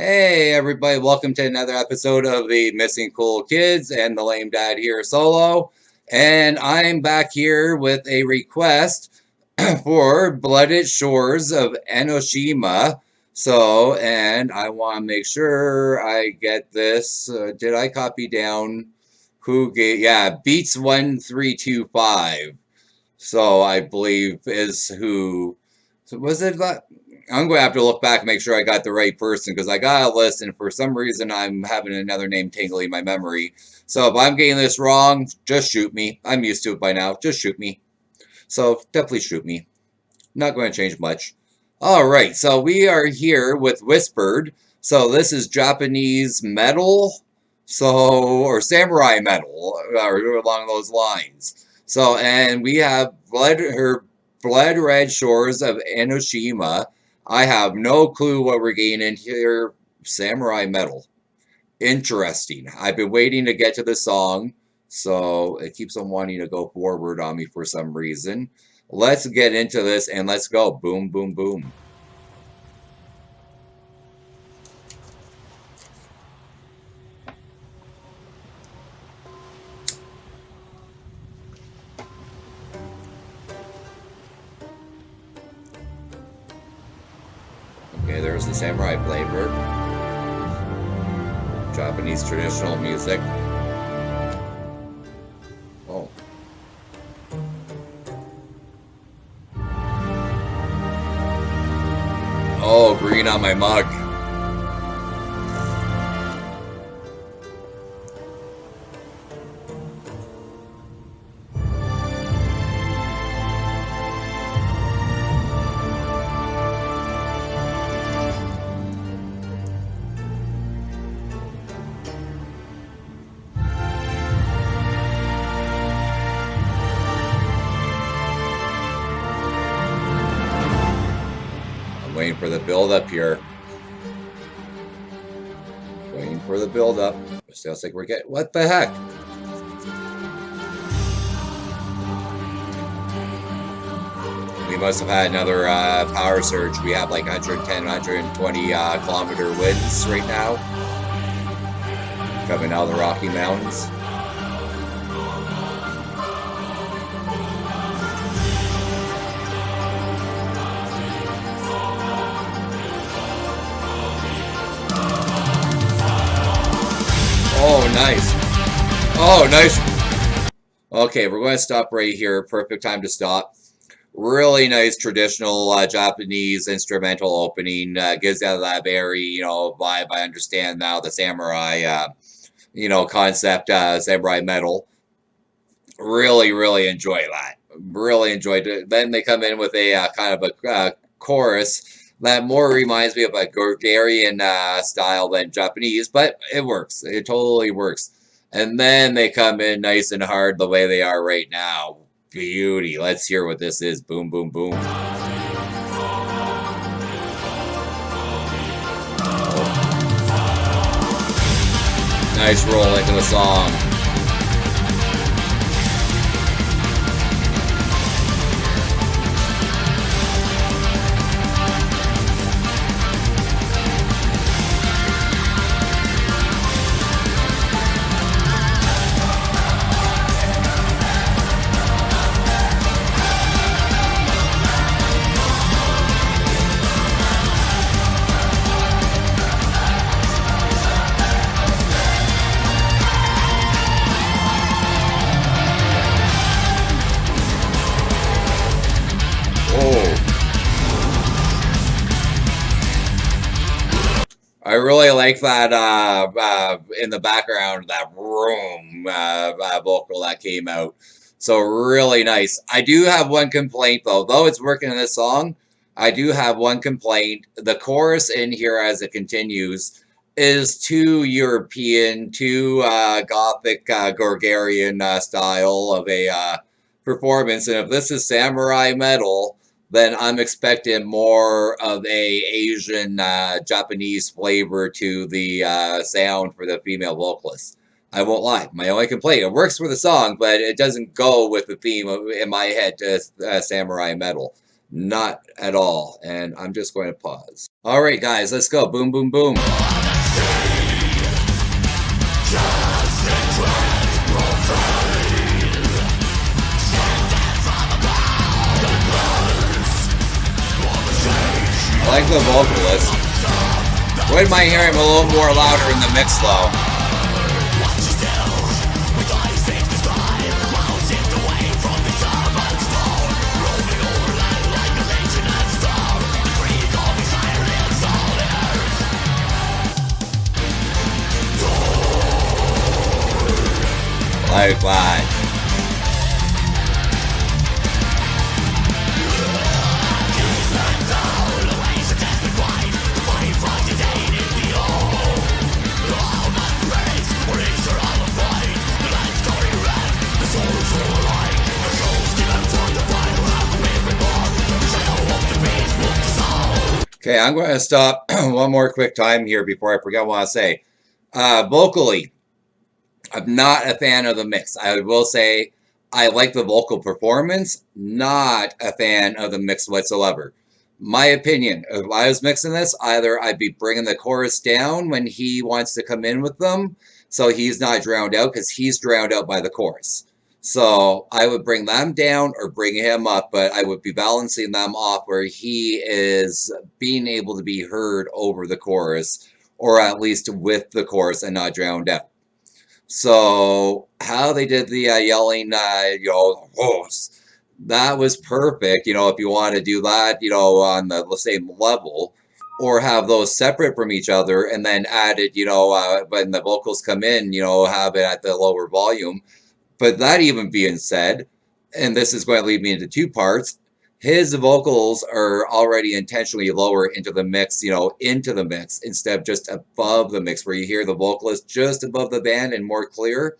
Hey everybody, welcome to another episode of the Missing Cool Kids and the Lame Dad here solo. And I'm back here with a request for Bloodred Shores of Enoshima. And I want to make sure I get this. Did I copy down who gave? Yeah, Beats 1325. So I believe is who. So was it that? I'm going to have to look back and make sure I got the right person because I got a list and for some reason I'm having another name tingling in my memory. So if I'm getting this wrong, just shoot me. I'm used to it by now. Just shoot me. So definitely shoot me. Not going to change much. All right, so we are here with Whispered. So this is Japanese metal, or samurai metal, or along those lines. So, and we have Bloodred Shores of Enoshima. I have no clue what we're getting in here. Samurai metal. Interesting. I've been waiting to get to the song, so it keeps on wanting to go forward on me for some reason. Let's get into this and let's go. Boom, boom, boom. Okay, there's the samurai flavor. Japanese traditional music. Oh. Oh, green on my mug. Waiting for the build up here. Waiting for the build up. It sounds like we're getting. What the heck? We must have had another power surge. We have like 110, 120 kilometer winds right now. Coming out of the Rocky Mountains. Oh, nice. Oh, nice. Okay, we're going to stop right here. Perfect time to stop. Really nice traditional Japanese instrumental opening. Gives out that very, vibe. I understand now the samurai, concept, samurai metal. Really, really enjoy that. Really enjoyed it. Then they come in with a kind of a chorus that more reminds me of a Gregorian style than Japanese, but it works. It totally works. And then they come in nice and hard the way they are right now. Beauty. Let's hear what this is. Boom, boom, boom. Nice roll into the song. I really like that in the background, that room vocal that came out. So really nice. I do have one complaint though it's working in this song. I do have one complaint. The chorus in here as it continues is too European, too gothic, Gregorian style of a performance. And if this is samurai metal, then I'm expecting more of a Asian, Japanese flavor to the sound for the female vocalist. I won't lie. My only complaint, it works for the song, but it doesn't go with the theme in my head to samurai metal. Not at all. And I'm just going to pause. All right, guys, let's go. Boom, boom, boom. I like the vocalist. Wouldn't mind hearing him a little more louder in the mix though. Like that. Okay, I'm going to stop one more quick time here before I forget what I want to say. Vocally, I'm not a fan of the mix. I will say I like the vocal performance, not a fan of the mix whatsoever. My opinion, if I was mixing this, either I'd be bringing the chorus down when he wants to come in with them, so he's not drowned out, because he's drowned out by the chorus. So I would bring them down or bring him up, but I would be balancing them off where he is being able to be heard over the chorus, or at least with the chorus and not drowned out. So how they did the yelling, host, that was perfect. If you want to do that, on the same level, or have those separate from each other and then add it, when the vocals come in, have it at the lower volume. But that even being said, and this is going to lead me into two parts, his vocals are already intentionally lower into the mix, instead of just above the mix, where you hear the vocalist just above the band and more clear.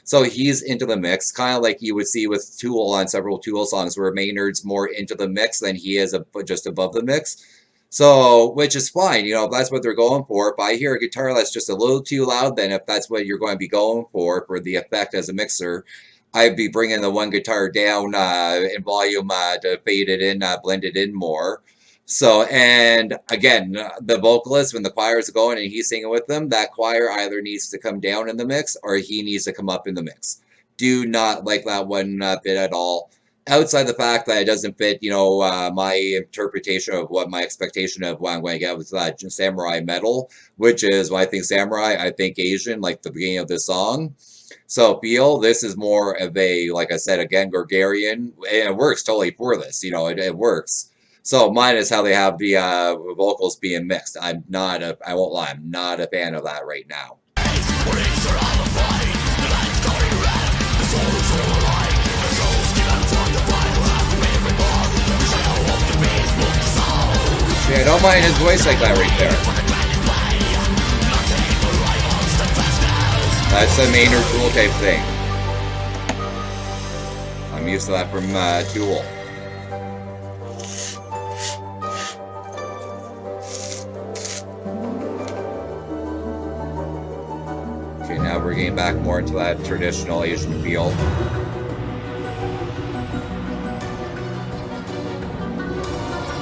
So he's into the mix, kind of like you would see with Tool on several Tool songs, where Maynard's more into the mix than he is just above the mix. So, which is fine, if that's what they're going for. If I hear a guitar that's just a little too loud, then if that's what you're going to be going for the effect as a mixer, I'd be bringing the one guitar down in volume to fade it in, blend it in more. So, and again, the vocalist, when the choir is going and he's singing with them, that choir either needs to come down in the mix or he needs to come up in the mix. Do not like that one bit at all. Outside the fact that it doesn't fit, my interpretation of what my expectation of what I'm going to get with that samurai metal, which is when I think samurai, I think Asian, like the beginning of the song. So feel this is more of a, like I said, again, Gregorian, and it works totally for this, it works. So minus how they have the vocals being mixed. I won't lie, I'm not a fan of that right now. Yeah, I don't mind his voice like that right there. That's a Maynard Tool type thing. I'm used to that from Tool. Okay, now we're getting back more into that traditional Asian feel.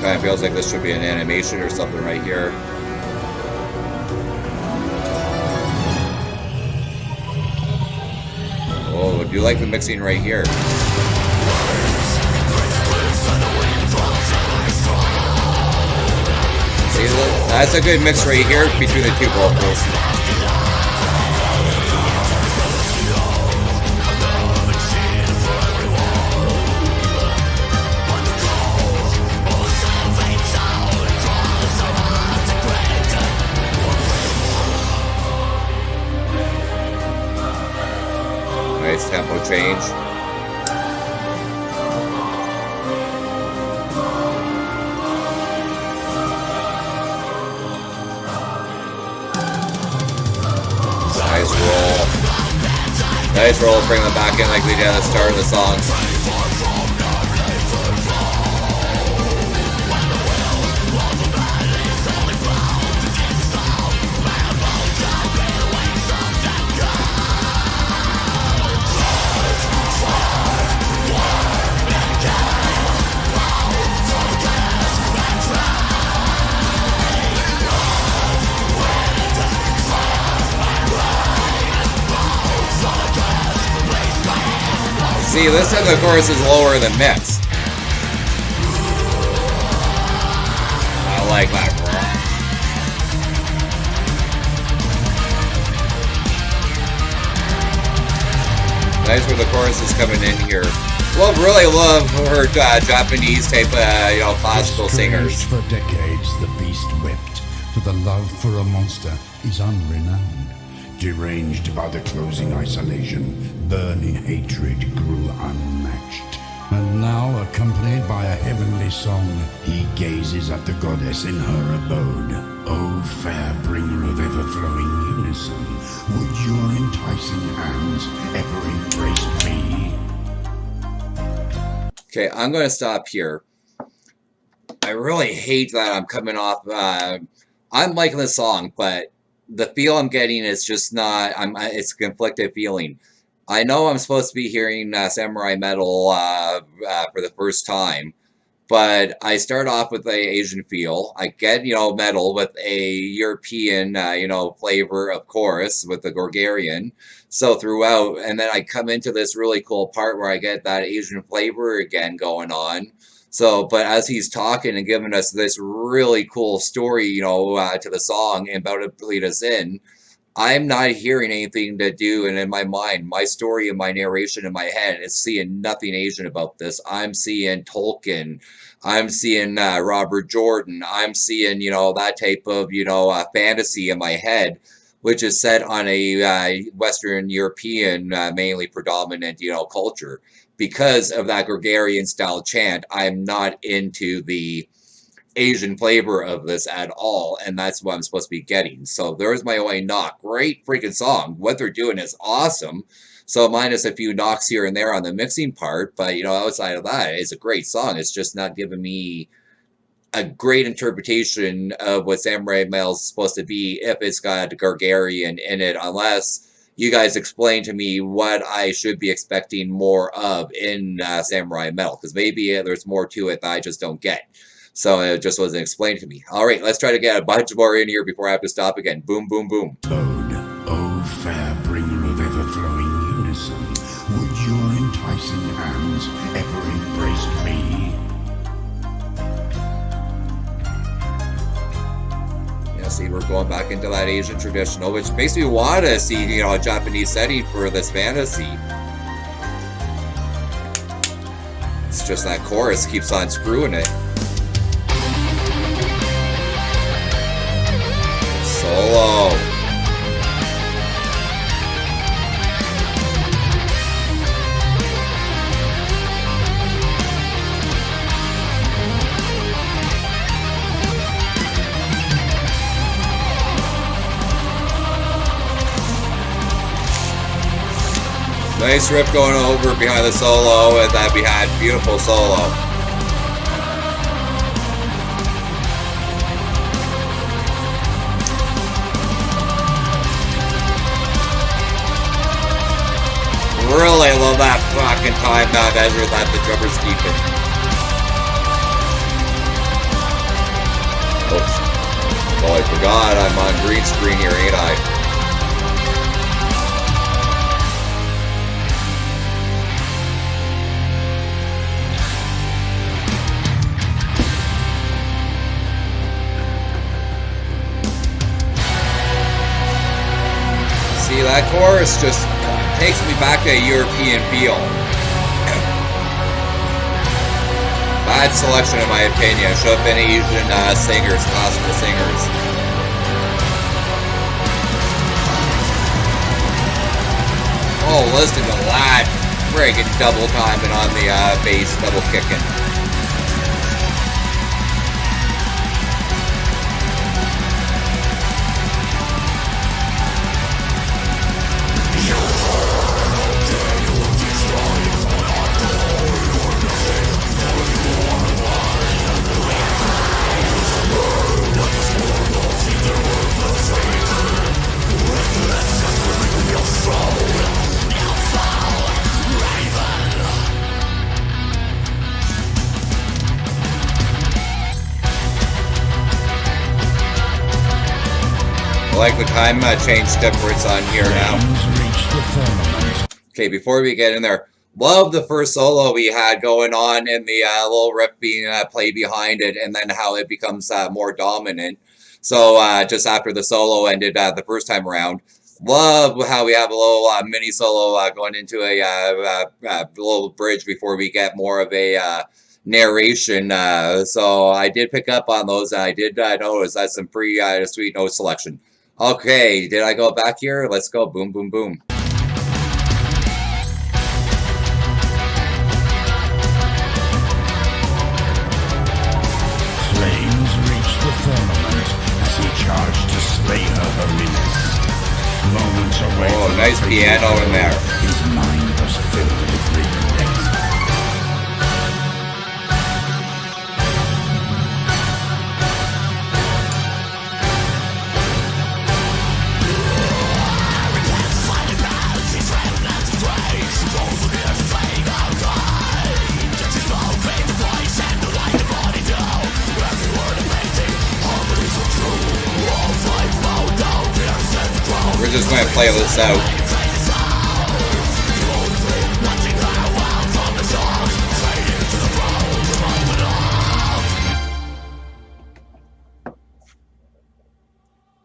Kind of feels like this should be an animation or something right here. Oh, I do like the mixing right here. See, that's a good mix right here between the two vocals. Nice tempo change. Nice roll. Nice roll, bring them back in like we did at the start of the song. See, this time the chorus is lower than Mist. I like that. Nice where the chorus is coming in here. Really love her Japanese type, classical singers. For decades, the beast wept, for the love for a monster is unrenowned. Deranged by the closing isolation, burning hatred grew unmatched. And now, accompanied by a heavenly song, he gazes at the goddess in her abode. O fair bringer of ever-flowing unison, would your enticing hands ever embrace me? Okay, I'm going to stop here. I really hate that I'm coming off... I'm liking the song, but the feel I'm getting is just not... it's a conflicted feeling. I know I'm supposed to be hearing Samurai Metal for the first time, but I start off with the Asian feel. I get, metal with a European, flavor, of course, with the Gorgarian. So throughout, and then I come into this really cool part where I get that Asian flavor again going on. So, but as he's talking and giving us this really cool story, to the song and about to lead us in, I'm not hearing anything to do, and in my mind, my story and my narration in my head is seeing nothing Asian about this. I'm seeing Tolkien. I'm seeing Robert Jordan. I'm seeing, that type of, fantasy in my head, which is set on a Western European, mainly predominant, culture. Because of that Gregorian style chant, I'm not into the Asian flavor of this at all, and that's what I'm supposed to be getting. So there's my only knock. Great freaking song. What they're doing is awesome. So minus a few knocks here and there on the mixing part, but outside of that, it's a great song. It's just not giving me a great interpretation of what Samurai Metal is supposed to be if it's got Gargarian in it, unless you guys explain to me what I should be expecting more of in Samurai Metal, because maybe there's more to it that I just don't get. So it just wasn't explained to me. All right, let's try to get a bunch more in here before I have to stop again. Boom, boom, boom. O fair bringer of ever-flowing unison, would your enticing hands ever embrace me? Yeah, see, we're going back into that Asian traditional, which makes me want to see, a Japanese setting for this fantasy. It's just that chorus keeps on screwing it. Solo. Nice riff going over behind the solo, and that behind beautiful solo. Really love that fucking time measure that the drummer's keeping. Oops. Oh, I forgot I'm on green screen here, ain't I? See, that chorus just takes me back to a European feel. Bad selection in my opinion. Should have been Asian singers, classical singers. Oh, listen to that. Friggin' double timing on the bass, double kicking. I like the time change difference on here now. Okay, before we get in there, Love the first solo we had going on and the little riff being played behind it, and then how it becomes more dominant. So just after the solo ended the first time around, love how we have a little mini solo going into a little bridge before we get more of a narration. So I did pick up on those, and I did notice that's some pretty sweet note selection. Okay, did I go back here? Let's go. Boom, boom, boom. Flames reach the firmament as he charged to slay her holiness. Moments away Oh, from nice the piano in there. his mind was filled with regret. We're just going to play this out.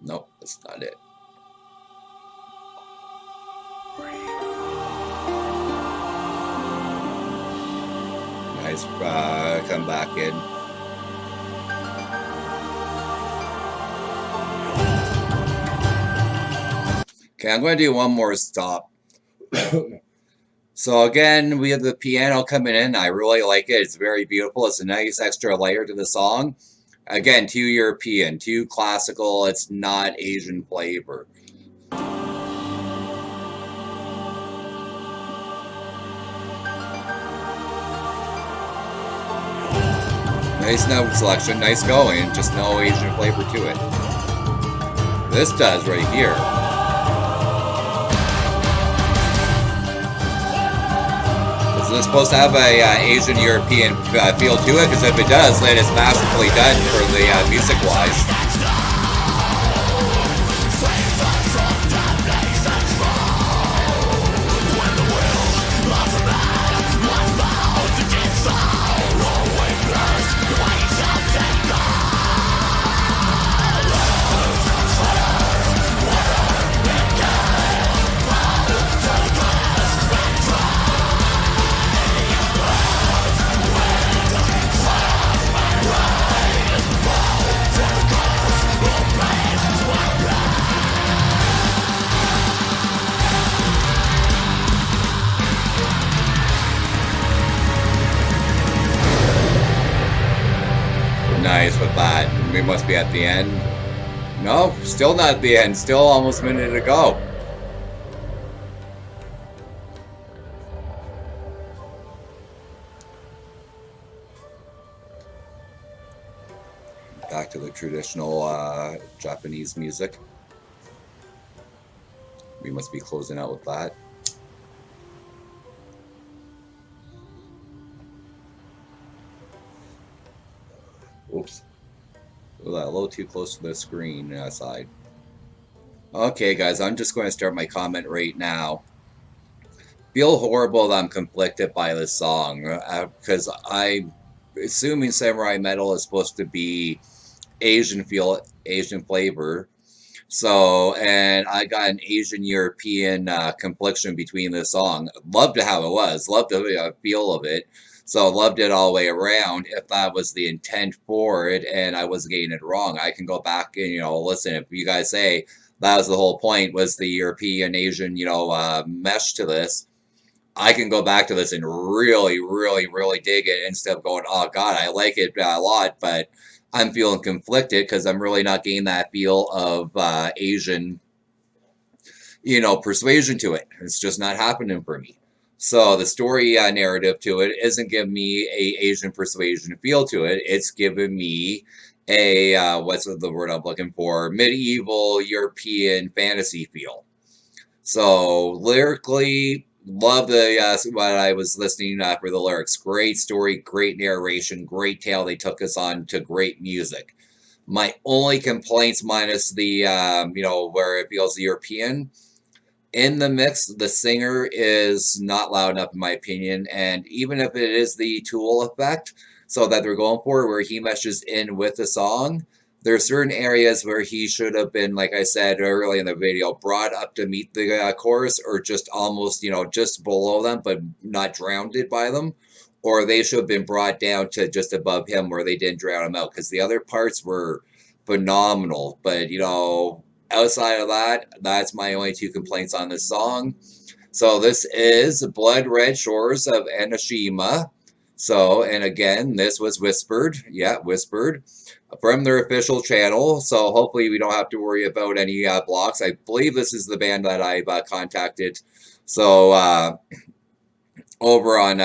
Nope, that's not it. Nice come back in. Okay, I'm going to do one more stop. So again, we have the piano coming in. I really like it. It's very beautiful. It's a nice extra layer to the song. Again, too European, too classical. It's not Asian flavor. Nice note selection, nice going, just no Asian flavor to it. This does right here. Is this supposed to have a Asian European feel to it? Because if it does, then it's masterfully done for the music-wise. Nice with that. We must be at the end. No, still not at the end. Still almost a minute to go. Back to the traditional Japanese music. We must be closing out with that. Oops. A little too close to the screen side. Okay, guys, I'm just going to start my comment right now. Feel horrible that I'm conflicted by this song because I'm assuming Samurai Metal is supposed to be Asian flavor. So, and I got an Asian European complexion between this song. Loved how it was. Loved the feel of it. So loved it all the way around. If that was the intent for it and I was getting it wrong, I can go back and, listen, if you guys say that was the whole point, was the European Asian, mesh to this, I can go back to this and really, really, really dig it instead of going, oh God, I like it a lot, but I'm feeling conflicted because I'm really not getting that feel of Asian, persuasion to it. It's just not happening for me. So the story narrative to it isn't giving me a Asian persuasion feel to it. It's giving me a, what's the word I'm looking for? Medieval European fantasy feel. So lyrically, love the what I was listening for the lyrics. Great story, great narration, great tale they took us on to great music. My only complaints, minus the where it feels European, In the mix, the singer is not loud enough, in my opinion. And even if it is the Tool effect, so that they're going for, where he meshes in with the song, there are certain areas where he should have been, like I said earlier in the video, brought up to meet the chorus, or just almost, just below them, but not drowned by them. Or they should have been brought down to just above him where they didn't drown him out, because the other parts were phenomenal. But, outside of that, that's my only two complaints on this song. So this is Bloodred Shores of Enoshima. So, and again, this was whispered. Yeah, whispered from their official channel. So hopefully we don't have to worry about any blocks. I believe this is the band that I've contacted. So, over on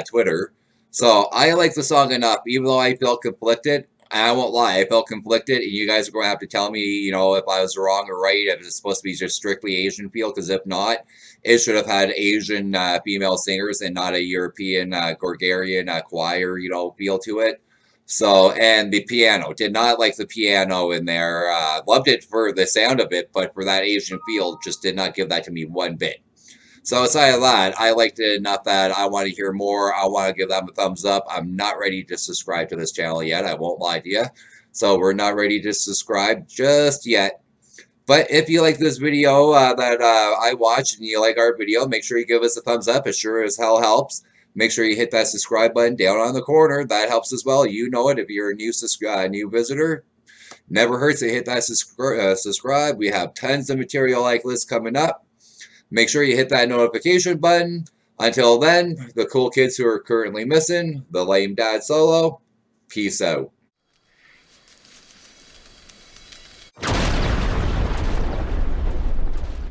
Twitter. So I like the song enough, even though I felt conflicted. I won't lie, I felt conflicted, and you guys are going to have to tell me, if I was wrong or right, if it's supposed to be just strictly Asian feel, because if not, it should have had Asian female singers and not a European Gregorian choir, feel to it. So, and the piano, did not like the piano in there. Loved it for the sound of it, but for that Asian feel, just did not give that to me one bit. So aside of that, I liked it enough that I want to hear more. I want to give them a thumbs up. I'm not ready to subscribe to this channel yet. I won't lie to you. So we're not ready to subscribe just yet. But if you like this video that I watched and you like our video, make sure you give us a thumbs up. It sure as hell helps. Make sure you hit that subscribe button down on the corner. That helps as well. You know it if you're a new visitor. Never hurts to hit that subscribe. We have tons of material like this coming up. Make sure you hit that notification button. Until then, the cool kids who are currently missing, the lame dad solo, peace out.